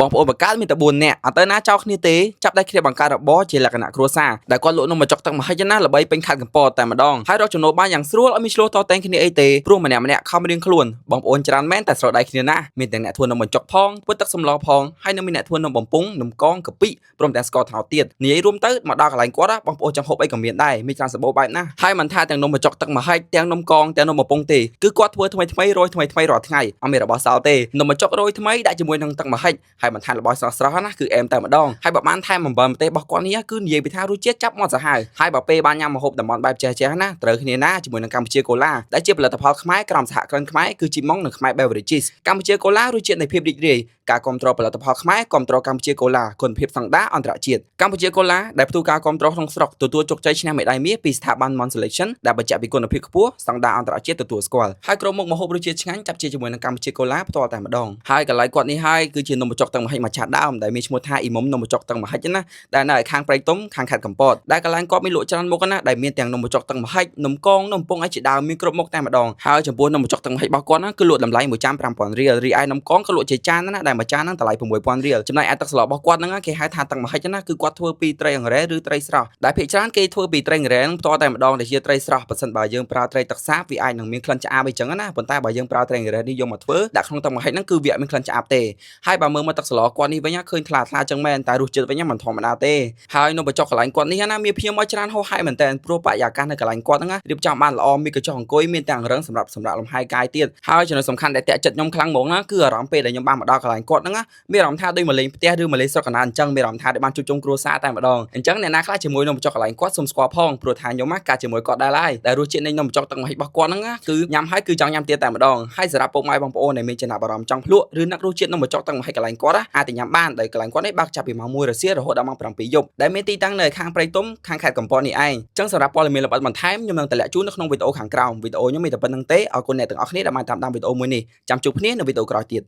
បងប្អូនបង្កើតមានតែ4នាក់អត់ទៅណាចោលគ្នាទេចាប់ដៃគ្នាបង្កើតរបរជាលក្ខណៈគ្រួសារដែលគាត់លក់នំបញ្ចុកទឹកម្ហិចណាល្បីពេញខេត្តកំពតតែម្ដងហើយរកចំណូលបានយ៉ាងស្រួលអត់មានឆ្លោះតតែងគ្នាអីទេព្រោះម្នាក់ខំរៀងខ្លួនបងប្អូនច្រើនមែនតែស្រដៃគ្នាណាស់មានទាំងអ្នកធ្វើនំបញ្ចុកផងធ្វើទឹកសម្លផងហើយនៅមានអ្នកធ្វើនំបំពង់នំកងកាពិព្រមទាំងស្ករត្នោតទៀតនិយាយរួមទៅមកដល់កន្លែងគាត់បងប្អូនចង់ហូបអីក៏មានដែរមានច្រើនសម្បូរបែបណាស់ហើយមិនថាទាំងនំបញ្ចុកទឹកម្ហិចទាំងនំកងទាំងនំបំពង់ទេគឺគាត់ធ្វើថ្មីរយថ្មីរាល់ថ្ងៃអត់មានរបស់សល់ទេនំបញ្ចុករយថ្មីដាក់ជាមួយនឹងទឹកម្ហិចហើយមិនថារបស់ស្រស់ណាគឺអែមតែម្ដងហើយបើបានថែមអំបិលម្ទេសរបស់គាត់នេះគឺនិយាយពីថារសជាតិចាប់មាត់សាហាវហើយបើពេលបានញ៉ាំម្ហូបតំបន់បែបចេះណាត្រូវគ្នាណាជាមួយនឹងកម្ពុជាកូឡាដែលជាផលិតផលខ្មែរក្រោមសហគ្រិនខ្មែរគឺជីម៉ុងនិងខ្មែរ Beverages កម្ពុជាកូឡារសជាតិនៃភាពរីករាយការគ្រប់គ្រងផលិតផលខ្មែរគ្រប់គ្រងកម្ពុជាកូឡាគុណភាពស្តង់ដារអន្តរជាតិកម្ពុជាកូឡាដែលផ្ទុះការគ្រប់គ្រងក្នុងស្រុកទទួលជោគជ័យឈ្នះមេដាយមាសពីស្ថាប័ន Mon Selection ដែលបញ្ជាក់ពីគុណភាពខ្ពស់ស្តង់ដារអន្តរជាតិទទួលស្គាល់ហើយក្រុមមុខម្ហូបរសជាតិឆ្ងាញ់ចាប់ជាជាមួយនឹងកម្ពុជាកូឡាផ្ទាល់តែម្ដងហើយកន្លែងគាត់នេះហើយគឺជានំបញ្ចុកទឹកម្ហិចមួយឆាដើមដែលមានឈ្មោះថាអ៊ីមុំនំបញ្ចុកទឹកម្ហិចណាដែលនៅខាងព្រៃទុំខាងខេត្តកំពតដែលកន្លែងគាត់មានលក់ច្រើនមុខណាដែលមានទាំងនំបញ្ចុកទឹកម្ហិចនំកងនំពងអីជាដើមមានគ្រប់មុខតែម្ដងហើយចំពោះនំបញ្ចុកទឹកម្ហិចរបស់គាត់ណាគឺលក់តម្លៃមួយចាន 5,000 រៀលរីឯនំកងក៏លក់ជាចានណាដែលមួយចានហ្នឹងតម្លៃ 6,000 រៀលចំណែកឯទឹកស្លរបស់គាត់ហ្នឹងគេហៅថាទឹកម្ហិចណាគឺគាត់ធ្វើពីត្រីអង្រែឬត្រីស្រស់ដែលភាគច្រើនគេធ្វើពីត្រីអង្រែផ្ទាល់តែម្ដងដែលជាត្រីស្រស់បើសិនបើយើងប្រើត្រីទឹកសាបវាអាចនឹងមានក្លិនឆ្អាបអីចឹងណាប៉ុន្តែបើយើងប្រើត្រីអង្រែនេះយកមកធ្វើដាក់ក្នុងទឹកម្ហិចហ្នឹងគឺវាអត់មានក្លិនឆ្អាបទេហើយបើមើលមកទឹកស្លគាត់នេះវិញឃើញថ្លាចឹងមែនតែរសជាតិវិញមិនធម្មតាទេហើយនំបញ្ចុកកន្លែងគាត់នេះណាមានភ្ញៀវមកច្រើនហោះហាយមែនតើព្រោះបរិយាកាសនៅកន្លែងគាត់ហ្នឹងរៀបចំបានល្អមានកញ្ចុះអង្គុយមានទាំងរឹងសម្រាប់លំហែកាយទៀតហើយចំណុចសំខាន់ដែលតាក់ចិត្តខ្ញុំខ្លាំងហ្មងណាគឺអារម្មណ៍ពេលដែលខ្ញុំបានមកដល់កន្លែងគាត់ហ្នឹងមានអារម្មណ៍ថាដូចមកលេងផ្ទះឬមកលេងស្រុកកណ្ដាលអញ្ចឹងមានអារម្មណ៍ថាបានជួបជុំគ្រួសារតែម្ដងអញ្ចឹងអ្នកណាខ្លះជាមួយនំបញ្ចុកកន្លែងគាត់សូមស្គាល់ផងព្រោះថាខ្ញុំកាជាមួយគាត់ដែរហើយតែរសជាតិនៃនំបញ្ចុកទឹកម្ហិចរបស់គាត់ហ្នឹងគឺញ៉ាំហើយគឺចង់ញ៉ាំទៀតតែម្ដងហើយសម្រាប់ពុកម៉ែបងប្អូនដែលមានចំណាប់អារម្មណ៍ចង់ភ្លក់ឬនឹករសជាតិនំបញ្ចុកទឹកម្ហិចកន្លែងគាត់អាចទៅញ៉ាំបានដោយកន្លែងគាត់នេះបើកចាប់ពីម៉ោង 1 រសៀលរហូតដល់ម៉ោង 7 យប់ដែលមានទីតាំងនៅខាងព្រៃទុំខាងខេត្តកំពតនេះឯងអញ្ចឹងសម្រាប់ព័ត៌មានលម្អិតបន្ថែមខ្ញុំនឹងតម្លាក់ជូននៅក្នុងវីដេអូខាងក្រោមវីដេអូខ្ញុំមានតែប៉ុណ្្នឹងទេអរគុណអ្នកទាំងអស់គ្នាដែលបានតាមដានវីដេអូមួយនេះចាំជួបគ្នានៅវីដេអូក្រោយទៀត